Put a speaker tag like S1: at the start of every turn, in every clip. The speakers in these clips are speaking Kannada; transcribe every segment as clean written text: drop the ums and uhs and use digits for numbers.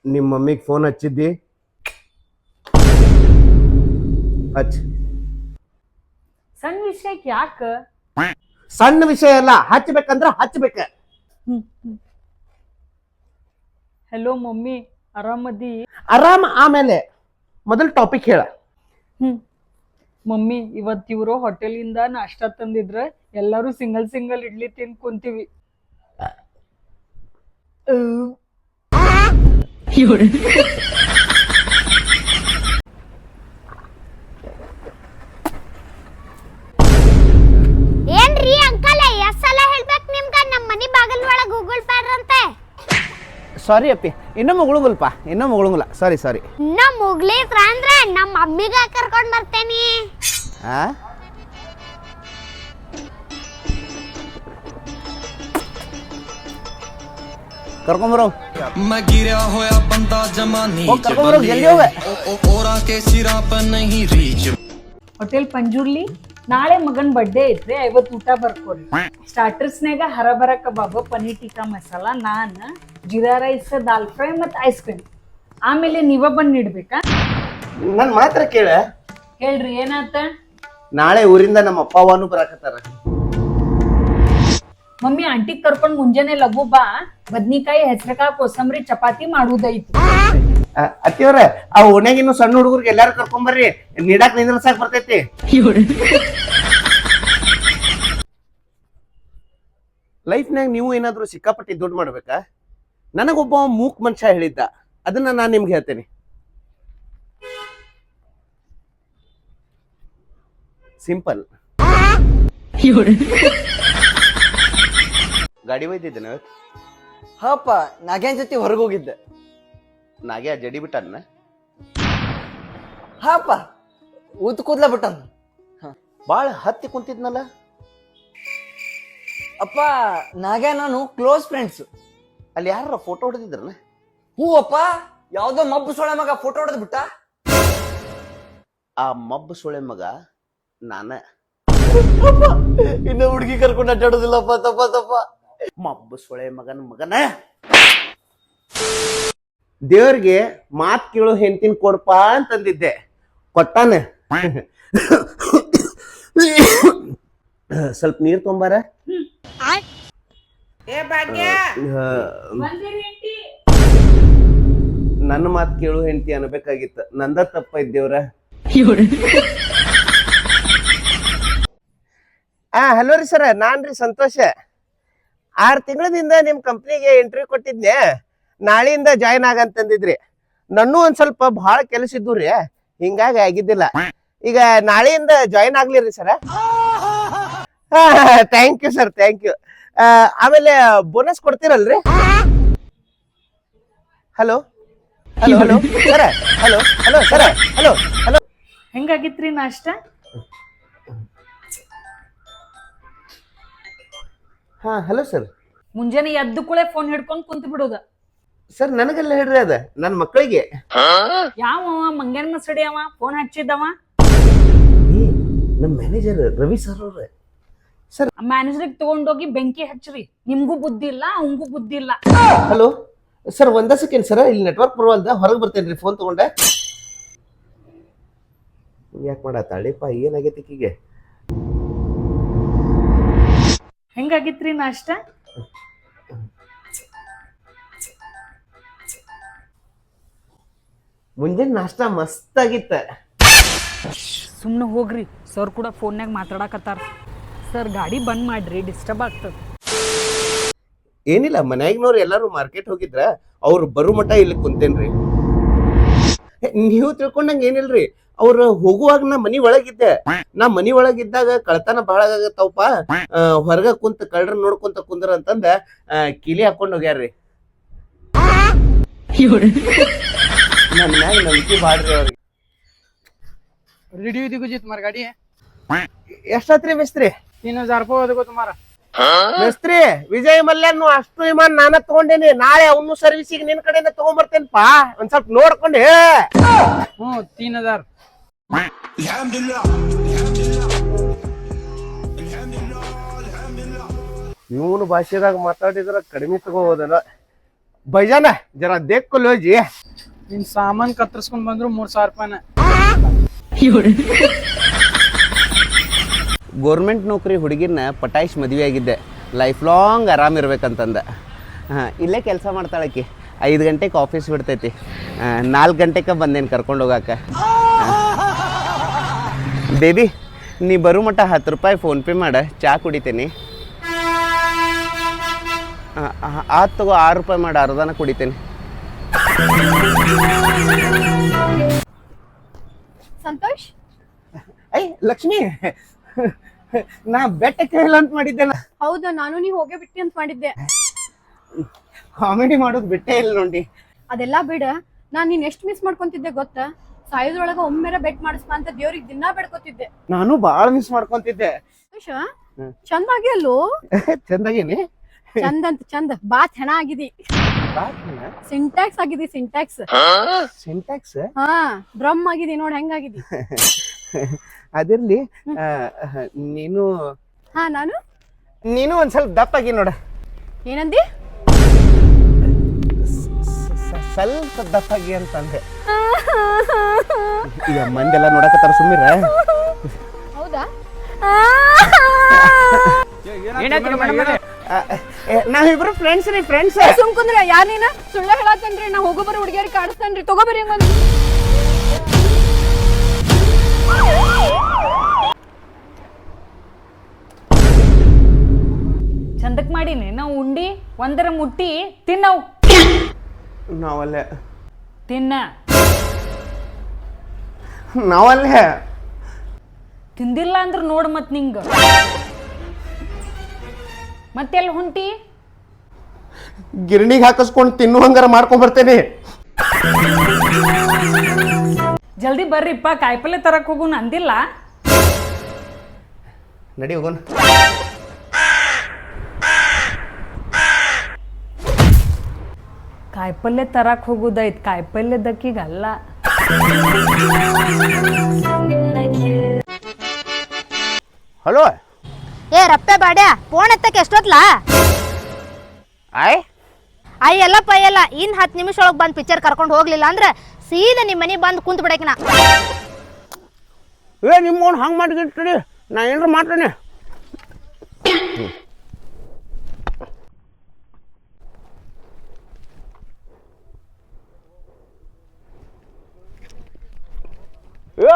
S1: ನಿಮ್ಮ ಮಮ್ಮಿಗೆ ಫೋನ್ ಹಚ್ಚಿದ್ದಿ? ಹಚ್.
S2: ಸಣ್ಣ ವಿಷಯಕ್ಕೆ ಯಾಕ?
S1: ಸಣ್ಣ ವಿಷಯ ಅಲ್ಲ, ಹಚ್ಬೇಕಂದ್ರ ಹಚ್ಬೇಕ.
S2: Hello mummy, ಆರಾಮದಿ?
S1: ಆರಾಮ್, ಆಮೇಲೆ ಮೊದಲ್ ಟಾಪಿಕ್ ಹೇಳ.
S2: ಮಮ್ಮಿ, ಇವತ್ ಇವ್ರು ಹೋಟೆಲಿಂದ ನಾಷ್ಟಾ ತಂದಿದ್ರ, ಎಲ್ಲಾರು ಸಿಂಗಲ್ ಸಿಂಗಲ್ ಇಡ್ಲಿ ತಿಂದ್ ಕುಂತೀವಿ.
S3: ಏನ್ರಿ ಅಂಕಲ್, ಎಷ್ಟ್ ಸಲ ಹೇಳ್ಬೇಕು ನಿಮ್ಗ ನಮ್ಮ ಮನಿ ಬಾಗಲ್ ಒಳಗ ಗೂಗಲ್ ಪೇ ಅಂತೆ.
S1: ಸಾರಿ ಅಪ್ಪಿ, ಇನ್ನೂ ಮುಗುಳುಂಗಲ್ಪ, ಇನ್ನೂ ಮುಗುಳುಂಗಲ್ಲ. ಸಾರಿ.
S3: ಇನ್ನ ಮುಗ್ಲಿತ್ರ ಅಂದ್ರೆ ನಮ್ಮ ಮಮ್ಮಿಗ ಕರ್ಕೊಂಡ್ ಬರ್ತೇನಿ.
S1: ಕರ್ಕೊಂಬರೋ.
S4: मैं गिरा होया बंदा जमा नीचे ओरा के सिरा पर नहीं रीच.
S2: ಹೋಟೆಲ್ ಪಂಜುರ್ಲಿ, ನಾಳೆ ಮಗನ್ ಬರ್ಡೇ ಐತ್ರಿ, 50 ಊಟ ಬರ್ಕೊಡ್ರಿ. ಸ್ಟಾರ್ಟರ್ಸ್ನಾಗ ಹರಬರ ಕಬಾಬ್, ಪನೀರ್ ಟಿಕ್ಕಾ ಮಸಾಲ, ನಾನ್, ಜೀರಾ ರೈಸ್, ದಾಲ್ ಫ್ರೈ ಮತ್ ಐಸ್ ಕ್ರೀಮ್. ಆಮೇಲೆ ನೀವ ಬಂದ್ ನೀಡ್ಬೇಕಾ?
S1: ನನ್ ಮಾತ್ರ ಕೇಳ.
S2: ಹೇಳ್ರಿ, ಏನಾತ?
S1: ನಾಳೆ ಊರಿಂದ ನಮ್ಮ ಅಪ್ಪ ಅವನು ಬರಾಕತ್ತಾರ.
S2: ಮಮ್ಮಿ, ಆಂಟಿಗ್ ಕರ್ಕೊಂಡ್ ಮುಂಜಾನೆ ಲಘು ಬಾ, ಬದ್ನಿಕಾಯಿ, ಹೆಸರಕಾಯಿ, ಕೋಸಂಬರಿ, ಚಪಾತಿ ಮಾಡುದೈತಿ.
S1: ಅತ್ತಿಯವ್ರ, ಆ ಓಣ್ಯಾಗಿನ್ನು ಸಣ್ಣ ಹುಡುಗರಿಗೆ ಎಲ್ಲಾರು ಕರ್ಕೊಂಬರ್ರಿ, ನೀಡಾಕ್ ನಿಂದ್ರಸಾಕ್ ಬರ್ತೈತಿ. ಲೈಫ್ನಾಗ ನೀವು ಏನಾದ್ರು ಸಿಕ್ಕಾಪಟ್ಟಿ ದುಡ್ಡು ಮಾಡ್ಬೇಕಾ? ನನಗೊಬ್ಬ ಮೂಕ್ ಮನುಷ್ಯ ಹೇಳಿದ್ದ, ಅದನ್ನ ನಾನ್ ನಿಮ್ಗೆ ಹೇಳ್ತೇನೆ. ಸಿಂಪಲ್. ಗಾಡಿ ಒಯ್ದಿದ್ದೇನೆ.
S5: ಹಾಪ, ನಾಗ್ಯಾನ್ ಜೊತೆ ಹೊರಗೋಗಿದ್ದೆ.
S1: ನಾಗ್ಯಾ ಜಡಿ ಬಿಟ್ಟನ್ನ?
S5: ಹಾಪ, ಊತ್ ಕೂದ್ಲ ಬಿಟ್ಟನ.
S1: ಬಾಳ ಹತ್ತಿ ಕುಂತಿದ್ನಲ್ಲ.
S5: ಅಪ್ಪ, ನಾಗ್ಯಾ ನಾನು ಕ್ಲೋಸ್ ಫ್ರೆಂಡ್ಸ್.
S1: ಅಲ್ಲಿ ಯಾರ ಫೋಟೋ ಹೊಡೆದಿದ್ರನ?
S5: ಹೂ ಅಪ್ಪ, ಯಾವ್ದೋ ಮಬ್ಬು ಸೊಳೆ ಮಗ ಫೋಟೋ ಹೊಡೆದ್ ಬಿಟ್ಟ.
S1: ಆ ಮಬ್ಬು ಸೊಳೆ ಮಗ ನಾನ.
S5: ಇನ್ನು ಹುಡುಗಿ ಕರ್ಕೊಂಡು ಅಡ್ಡಾಡೋದಿಲ್ಲಪ್ಪ. ತಪ್ಪ.
S1: ಮಬ್ಬು ಸೊಳೆ ಮಗನ ದೇವ್ರಿಗೆ ಮಾತ್ ಕೇಳು ಹೆಂಡತಿನ ಕೊಡ್ಪ ಅಂತಂದಿದ್ದೆ, ಕೊಟ್ಟಾನ. ಸ್ವಲ್ಪ ನೀರ್ ತೊಂಬಾರ. ನನ್ನ ಮಾತ್ ಕೇಳು ಹೆಂಡತಿ ಅನ್ಬೇಕಾಗಿತ್ತ, ನಂದ ತಪ್ಪ ಇದ್ದೇವ್ರ. ಹಲೋ ರೀ ಸರ್, ನಾನ್ರಿ ಸಂತೋಷ. 6 ತಿಂಗಳದಿಂದ ನಿಮ್ ಕಂಪ್ನಿಗೆ ಇಂಟರ್ವ್ಯೂ ಕೊಟ್ಟಿದ್ನೆ, ನಾಳೆಯಿಂದ ಜಾಯ್ನ್ ಆಗಂತಂದಿದ್ರಿ. ನನ್ನೂ ಒಂದ್ ಸ್ವಲ್ಪ ಬಹಳ ಕೆಲಸ ಇದ್ದು ರೀ, ಹಿಂಗಾಗಿ ಆಗಿದ್ದಿಲ್ಲ. ಈಗ ನಾಳೆಯಿಂದ ಜಾಯ್ನ್ ಆಗ್ಲಿರಿ sir? Thank you sir, thank you. ಆಮೇಲೆ ಬೋನಸ್ ಕೊಡ್ತೀರಲ್ರಿ? Hello sir, hello sir, hello.
S2: ಹೆಂಗಾಗಿತ್ರಿ ನಾಷ್ಟ?
S1: Hello sir.
S2: ಮುಂಜಾನೆ ಎದ್ದು ಕೂಳೆ ಫೋನ್ ಹಿಡ್ಕೊಂಡ್ ಕುಂತ ಬಿಡೋದ.
S1: ಸರ್, ನನಗೆಲ್ಲ ಹೇಳ್ರಿ ಅದ, ನನ್ನ ಮಕ್ಕಳಿಗೆ.
S2: ಯಾವ ಮಂಗ್ಯಾನ್ ಮಸಡಿ ಅವ ಫೋನ್ ಹಚ್ಚಿದ್ದವ?
S1: ನಮ್ಮ ಮ್ಯಾನೇಜರ್ ರವಿ ಸರ್ ಅವ್ರ. ಸರ್,
S2: ಮ್ಯಾನೇಜರ್ಗೆ ತಗೊಂಡೋಗಿ ಬೆಂಕಿ ಹಚ್ಚ್ರಿ. ನಿಮ್ಗೂ ಬುದ್ಧಿ ಇಲ್ಲ, ಅವಂಗೂ ಬುದ್ಧಿ ಇಲ್ಲ.
S1: ಹಲೋ ಸರ್, ಒಂದ ಸೆಕೆಂಡ್ ಸರ್, ಇಲ್ಲಿ ನೆಟ್ವರ್ಕ್ ಬರುವಲ್ದ, ಹೊರಗೆ ಬರ್ತೇನ್ರಿ, ಫೋನ್ ತಗೊಂಡೆ. ಯಾಕೆ ಮಾಡತ್ತಾಳಿಪ್ಪ, ಏನಾಗೈತಿ ಈಕಿಗೆ?
S2: ಹೆಂಗಾಗಿತ್ರಿ ನಾಷ್ಟ?
S1: ಮುಂಜಾನೆ ನಾಷ್ಟ ಮಸ್ತ್ ಆಗಿತ್ತ.
S2: ಸುಮ್ನೆ ಹೋಗ್ರಿ, ಸರ್ ಕೂಡ ಫೋನ್ಯಾಗ ಮಾತಾಡಕತ್ತಾರ. ಸರ್, ಗಾಡಿ ಬಂದ್ ಮಾಡ್ರಿ, ಡಿಸ್ಟರ್ಬ್ ಆಗ್ತದ.
S1: ಏನಿಲ್ಲ, ಮನ್ಯಾಗಿನವ್ರು ಎಲ್ಲಾರು ಮಾರ್ಕೆಟ್ ಹೋಗಿದ್ರ, ಅವ್ರು ಬರು ಮಠ ಇಲ್ಲಿ ಕುಂತೇನ್ರಿ. ನೀವು ತಿಳ್ಕೊಂಡಂಗ ಏನಿಲ್ರಿ, ಅವ್ರ ಹೋಗುವಾಗ ನಾ ಮನಿ ಒಳಗಿದ್ದೆ. ನಾ ಮನಿ ಒಳಗಿದ್ದಾಗ ಕಳ್ತನ ಬಹಳ ಆಗತ್ತವಪ್ಪ, ಹೊರಗ ಕುಂತ ಕಳ್ರ ನೋಡ್ಕೊಂತ ಕುಂದ್ರ ಅಂತಂದ ಕಿಲಿ ಹಾಕೊಂಡ್ ಹೋಗ್ಯಾರ್ರಿ. ನನ್ ಮ್ಯಾಗ ನಂಬಿಕೆ ಬಾಳ್ರಿ ಅವ್ರಿಗೆ.
S6: रेडी हुई थी कुछ तुम्हारी गाड़ी है?
S1: ಎಷ್ಟಾತ್ರಿ ಮಿಸ್ತ್ರಿ?
S6: 3000 रुपये देखो तुम्हारा.
S1: ಮಿಸ್ತ್ರಿ, ವಿಜಯ್ ಮಲ್ಯನು ಅಷ್ಟು ವಿಮಾನ ನಾನ ತಗೊಂಡೇನಿ. ನಾಳೆ ಅವನು ಸರ್ವಿಸಿಗೆ ನಿನ್ ಕಡೆಯಿಂದ ತಗೊಂಡ್ಬರ್ತೇನಪ್ಪಾ, ಒಂದ್ ಸ್ವಲ್ಪ ನೋಡ್ಕೊಂಡು ಹೇಳ.
S6: 3000.
S1: ಇವನು ಭಾಷೆದಾಗ ಮಾತಾಡಿದ್ರ ಕಡಿಮೆ ತಗೋಬೋದಲ್ಲ. ಭೈಜಾನ ಜರ ದೇಖ್ಕೊಲ್ ಜಿ.
S6: ನಿನ್ ಸಾಮಾನ್ ಕತ್ತರಿಸ್ಕೊಂಡ್ ಬಂದ್ರು 3,000 ರೂಪಾಯಿನ.
S1: ಗೋರ್ಮೆಂಟ್ ನೌಕರಿ ಹುಡುಗಿನ ಪಟಾಯಿಶ್ ಮದುವೆ ಆಗಿದ್ದೆ, ಲೈಫ್ ಲಾಂಗ್ ಆರಾಮ್ ಇರ್ಬೇಕಂತಂದ. ಇಲ್ಲೇ ಕೆಲಸ ಮಾಡ್ತಾಳಕಿ. 5 ಗಂಟೆಗೆ ಆಫೀಸ್ ಬಿಡ್ತೈತಿ, 4 ಗಂಟೆಗೆ ಬಂದೇನು ಕರ್ಕೊಂಡು ಹೋಗಾಕ. ಬೇಬಿ ನೀ ಬರೋ ಮಟ್ಟ 10 ರೂಪಾಯಿ ಫೋನ್ಪೇ ಮಾಡ, ಚಾ ಕುಡಿತೇನೆ. ಆತು ತಗೋ, 6 ರೂಪಾಯಿ ಮಾಡಿ ಅರ್ಧನ ಕುಡಿತೇನೆ.
S7: ಸಂತೋಷ್,
S1: ಐ ಲಕ್ಷ್ಮಿ, ನಾ ಬೆಟ್ಟ ಕೇಳಿಲ್ಲ ಅಂತ ಮಾಡಿದ್ದೆ.
S7: ಹೌದಾ? ನಾನು ನೀ ಹೋಗೇ ಬಿಟ್ಟಿ ಅಂತ ಮಾಡಿದ್ದೆ.
S1: ಕಾಮಿಡಿ ಮಾಡೋದು ಬಿಟ್ಟೇ ಇಲ್ಲ ನೋಡಿ.
S7: ಅದೆಲ್ಲ ಬಿಡ, ನಾನ್ ನೀನ್ ಎಷ್ಟ್ ಮಿಸ್ ಮಾಡ್ಕೊಂತಿದ್ದೆ ಗೊತ್ತಾ? ಸಾಯೋದ್ರೊಳಗ ಒಮ್ಮೆರ ಬೆಟ್ ಮಾಡಿಸ್ಪ ಅಂತ ದೇವ್ರಿಗೆ ದಿನಾ ಬೇಡ್ಕೊತಿದ್ದೆ.
S1: ನಾನು ಬಾಳ ಮಿಸ್ ಮಾಡ್ಕೊಂತಿದ್ದೆ.
S7: ಚಂದಾಗಿ ಅಲ್ಲೋ?
S1: ಚಂದಾಗೇನಿ?
S7: ಚಂದಂತ ಚಂದ, ಬಾ ಚೆನ್ನ ಆಗಿದಿ. ಸಿಂಟ್ಯಾಕ್ಸ್ ಆಗಿದಿ, ಸಿಂಟ್ಯಾಕ್ಸ್.
S1: ಸಿಂಟ್ಯಾಕ್ಸ್?
S7: ಹಾ, ಡ್ರಮ್ ಆಗಿದಿ ನೋಡ್, ಹೆಂಗಾಗಿದಿ.
S1: ಅದಿರ್ಲಿ, ನೀನು
S7: ಹಾ,
S1: ನೀನು ಒಂದ್ ಸ್ವಲ್ಪ ದಪ್ಪಾಗಿ ನೋಡ.
S7: ಏನಂದಿ?
S1: ಸ್ವಲ್ಪ ದಪ್ಪಾಗಿ ಅಂತಂದೆ. ಈಗ ಮಂದೆಲ್ಲ ನೋಡಕತ್ತಾರ, ಸುಮ್ಮಿರ.
S7: ಹೌದಾ?
S1: ನಾವಿಬ್ರು ಫ್ರೆಂಡ್ಸ್ ರೀ, ಫ್ರೆಂಡ್ಸ್.
S7: ಸುಮ್ಕುಂದ್ರ, ಯಾರ್ ನೀನ? ಸುಳ್ಳ ಹೇಳತ್ತೇನ್ರಿ, ನಾ ಹೋಗೋಬರ ಹುಡುಗಿಯರಿಗೆ ಕಾಡಿಸ್ತೇನ್ರಿ. ತಗೋಬರಿ ಹಂಗ.
S2: ಚಂದಕ್ ಮಾಡೀನಿ ನಾವು ಉಂಡಿ, ಒಂದರ ಮುಟ್ಟಿ ತಿನ್ನವು.
S1: ನಾವಲ್ಲೇ
S2: ತಿನ್ನ.
S1: ನಾವಲ್ಲೇ
S2: ತಿಂದಿಲ್ಲ ಅಂದ್ರ ನೋಡ್ ಮತ್ ನಿಂಗ. ಮತ್ತೆಲ್ಲ ಹೊಂಟಿ?
S1: ಗಿರಣಿಗೆ ಹಾಕಿಸ್ಕೊಂಡು ತಿನ್ನುವಂಗಾರ ಮಾಡ್ಕೊಂಡ್ ಬರ್ತೇನೆ.
S2: ಜಲ್ದಿ ಬರ್ರಿಪ್ಪ, ಕಾಯಿಪಲ್ಲೆ ತರಕ್ ಹೋಗುನ್ ಅಂದಿಲ್ಲ.
S1: ನಡಿ ಹೋಗೋಣ.
S2: ಕಾಯಿಪಲ್ಲೆ ತರಕ್ ಹೋಗುದೈತ್, ಕಾಯಿಪಲ್ಲೆದಕ್ಕೀಗಲ್ಲ.
S1: ಹಲೋ.
S3: ಏ ರಪ್ಪೆ ಬಾಡ್ಯ, ಫೋನ್ ಎತ್ತಕ್ಕೆ ಎಷ್ಟೊತ್ಲಾ?
S1: ಆಯ್
S3: ಅಯ್ಯಲ್ಲಪ್ಪ ಅಯ್ಯಲ್ಲ, ಇನ್ 10 ನಿಮಿಷ ಒಳಗೆ ಬಂದು ಪಿಕ್ಚರ್ ಕರ್ಕೊಂಡು ಹೋಗ್ಲಿಲ್ಲ ಅಂದ್ರೆ ಸೀದಾ ನಿಮ್ಮ ಮನೆ ಬಂದು ಕುಂತ ಬಿಡಕಿನ.
S1: ನಿಮ್ಮವ್ನು ಹಂಗೆ ಮಾಡಿಬಿಟ್ರಿ, ನಾ ಏನಾರ ಮಾಡ್ತೇನೆ.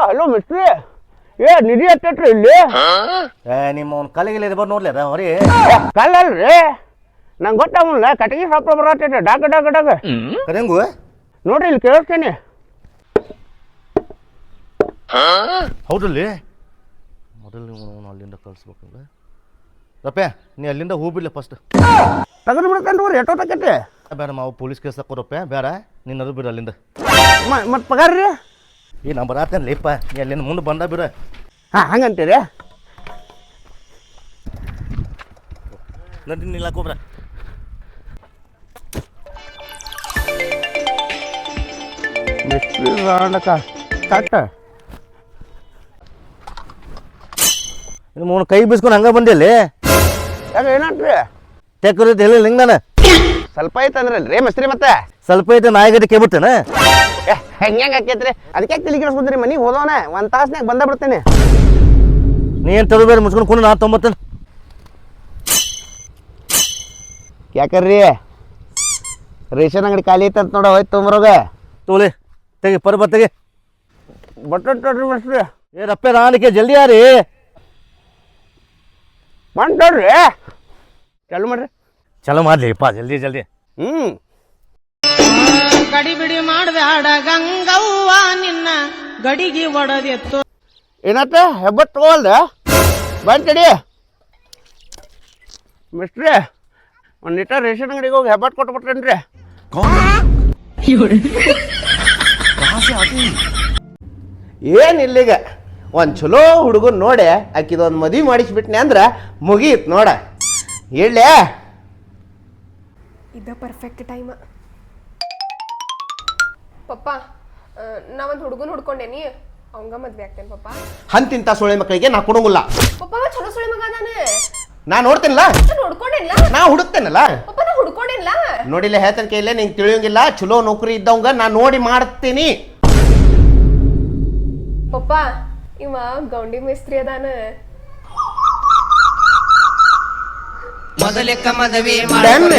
S1: ಹಲೋ ಮಿಸ್ಟ್ರಿ, ನಿಧಿ ಹತ್ತೈತ್ರಿ ಇಲ್ಲಿ.
S8: ನಿಮ್ಮ ಅವ್ನ ಕಲ್ಲಿಗೆ ಇದು ಬಂದು ನೋಡ್ಲಿ ಹೊರಿ
S1: ಕಲ್ಲಲ್ರಿ, ನಂಗೆ ಗೊತ್ತಾಗಲ್ಲ. ಕಟ್ಟಿಗೆ ಸಾಪ ಬರತ್ತೈತೆ, ಡಾಕ ಡಾಕ ಡಾಕ.
S8: ಕರೆಂಗು
S1: ನೋಡ್ರಿ ಇಲ್ಲಿ ಕೇಳಿಸ್ತೇನೆ.
S8: ಹೌದಲ್ಲಿ ಮೊದಲು ನೀವು ಅಲ್ಲಿಂದ ಕಳಿಸ್ಬೇಕಲ್ಲ. ರಪ್ಪೆ ನೀ ಅಲ್ಲಿಂದ ಹೋಗ್ಬಿಡ್ಲಿ ಫಸ್ಟ್.
S1: ತೆಗೆದು ಬಿಡ್ತೇನೆ ರೀ, ಎಷ್ಟೋ ತಕ್ಕೈತೆ.
S8: ಬೇಡ ಮಾವು ಪೊಲೀಸ್ ಕೇಸ್ ಹಾಕೋರಪ್ಪೆ, ಬೇಡ ನೀನು ಅದು ಬಿಡು ಅಲ್ಲಿಂದ.
S1: ಮತ್ತು ಪಗಾರ ರೀ?
S8: ಈ ನಂಬರ್ ಆತೇನೆ ಲೇಪ, ನೀ ಅಲ್ಲಿಂದ ಮುಂದೆ ಬಂದ ಬಿಡು.
S1: ಹಾಂ ಹಂಗಂತೀರಿ?
S8: ನಡಿ ನಿಲ್ಲ ಕೊಬ್ರ.
S1: ಕಟ್ಟ
S8: ನಿಮ್ಮ ಕೈ ಬೀಸ್ಕೊಂಡು ಹಂಗೆ ಬಂದಿಲ್ಲಿ.
S1: ಯಾಕೆ ಏನಾಗ್ರಿ?
S8: ತೆಕ್ಕರಿದ್ದು ಹೇಳಿಲ್ಲ ಹಿಂಗೆ ನಾನು.
S1: ಸ್ವಲ್ಪ ಐತಂದ್ರಲ್ರಿ ಮಸ್ತ್ರಿ, ಮತ್ತೆ
S8: ಸ್ವಲ್ಪ ಐತೆ ನಾಯಿಗಟ್ಟಿ ಕೇಳ್ಬಿಟ್ಟೇನ.
S1: ಹೆಂಗೆ ಆಕೈತ್ರಿ? ಅದಕ್ಕೆ ತಲೆ ಕೆಡಿಸ್ಕೊಂಡ್ರಿ. ಮನೆಗೆ ಹೋದವನ 1 ತಾಸ್ನಾಗ ಬಂದ ಬಿಡ್ತೇನೆ.
S8: ನೀ ಏನು ತಗೋಬೇಡ, ಮುಚ್ಕೊಂಡು ಕುಂಡು ನಾ ತೊಂಬತ್ತೇನೆ.
S1: ಯಾಕರ್ರಿ ರೇಷನ್ ಅಂಗಡಿ ಖಾಲಿ ಐತಂತ ನೋಡ, ಹೋಯ್ತು ತೊಂಬರೋಗ.
S8: ತೋಲೆ ತೆಗಿ ಪರ್ಬ ತೆಗಿ.
S1: ಬಟ್ಟೋಡ್ರಿ ಮಸ್ತ್ರಿ.
S8: ಏ ರಪ್ಪೆ ರಾಣಿಕೆ ಜಲ್ದಿ ಯಾರಿ
S1: ಬಂಟೋಡ್ರಿ, ಚಾಲು ಮಾಡ್ರಿ.
S8: ಚಲೋ ಮಾಡ್ಲಿಪ್ಪ ಜಲ್ದಿ ಜಲ್ದಿ.
S9: ಗಡಿ ಬಿಡಿ ಮಾಡ್ಬ್ಯಾಡ ಗಂಗವ್ವ, ನಿನ್ನ ಗಡಿಗೆ ಒಡದೆತ್ತು.
S1: ಏನತ್ತ ಹೆಬ್ಬಟ್ಟು ತಗೋಲ್ದ? ಬಂತಡಿ ಮಿಸ್ಟ್ರಿ, ಒಂದು ಲೀಟರ್ ರೇಷನ್ ಅಂಗಡಿಗೆ ಹೋಗಿ ಹೆಬ್ಬಟ್ಟು ಕೊಟ್ಬಿಟ್ರೇನ್ರಿ. ಏನಿಲ್ಲೀಗ ಒಂದು ಚಲೋ ಹುಡುಗನ್ ನೋಡಿ ಆಕಿದೊಂದು ಮದುವೆ ಮಾಡಿಸ್ಬಿಟ್ನೆ ಅಂದ್ರೆ ಮುಗೀತ್ ನೋಡ. ಹೇಳೇ
S10: ಇದ ಪರ್ಫೆಕ್ಟ್ ಟೈಮ್. ಪಪ್ಪ, ನಾ ಒಂದು ಹುಡುಗನ ಹುಡ್ಕೊಂಡೇನಿ, ಅವಂಗ ಮದ್ವೆ ಆಗ್ತೇನೆ ಪಪ್ಪ.
S1: ಅಂತಿಂತ ಸೊಳ್ಳೆ ಮಕ್ಕಳಿಗೆ ನಾ ಕೊಡಂಗಿಲ್ಲ.
S10: ಪಪ್ಪ ಚಲೋ ಸುಳಿ ಮಗ ಅದಾನೆ.
S1: ನಾ ನೋಡ್ತೇನಲ್ಲ,
S10: ನೋಡ್ಕೊಂಡೇನಿಲ್ಲ.
S1: ನಾ ಹುಡುಕ್ತೇನಲ್ಲ.
S10: ಪಪ್ಪ ನಾ ಹುಡ್ಕೊಂಡೇನಿಲ್ಲ.
S1: ನೋಡಿಲ್ಲ ಹೇಳ್ತಾನೆ ಕೈಲೇ ನಿಂಗೆ ತಿಳಿಯೋಂಗಿಲ್ಲ. ಚಲೋ ನೌಕರಿ ಇದ್ದವಂಗ ನಾ ನೋಡಿ ಮಾಡ್ತೀನಿ.
S10: ಪಪ್ಪ ಇವ ಗೌಂಡಿ ಮೇಸ್ತ್ರಿ ಅದಾನ.
S9: ಮೊದಲೆಕ್ಕ ಮದುವೆ
S1: Done.